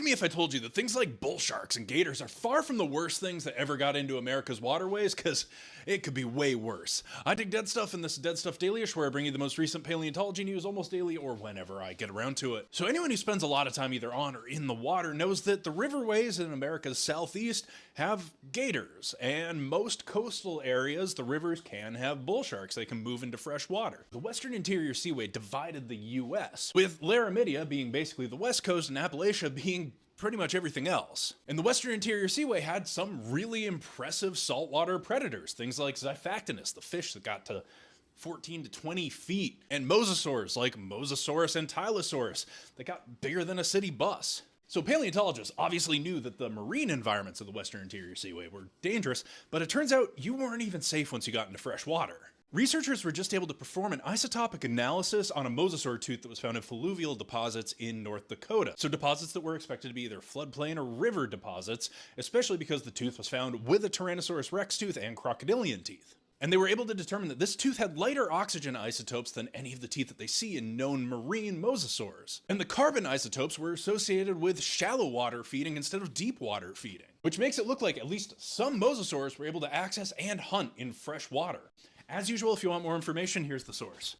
me if I told you that things like bull sharks and gators are far from the worst things that ever got into America's waterways, because it could be way worse. I dig Dead Stuff, and this is Dead Stuff Dailyish, where I bring you the most recent paleontology news almost daily or whenever I get around to it. So anyone who spends a lot of time either on or in the water knows that the riverways in America's southeast have gators, and most coastal areas, the rivers can have bull sharks. They can move into fresh water. The Western Interior Seaway divided the US, with Laramidia being basically the west coast and Appalachia being pretty much everything else. And the Western Interior Seaway had some really impressive saltwater predators, things like Xiphactinus, the fish that got to 14 to 20 feet, and mosasaurs like Mosasaurus and Tylosaurus that got bigger than a city bus. So paleontologists obviously knew that the marine environments of the Western Interior Seaway were dangerous, but it turns out you weren't even safe once you got into fresh water. Researchers were just able to perform an isotopic analysis on a mosasaur tooth that was found in fluvial deposits in North Dakota. So deposits that were expected to be either floodplain or river deposits, especially because the tooth was found with a Tyrannosaurus rex tooth and crocodilian teeth. And they were able to determine that this tooth had lighter oxygen isotopes than any of the teeth that they see in known marine mosasaurs. And the carbon isotopes were associated with shallow water feeding instead of deep water feeding, which makes it look like at least some mosasaurs were able to access and hunt in fresh water. As usual, if you want more information, here's the source.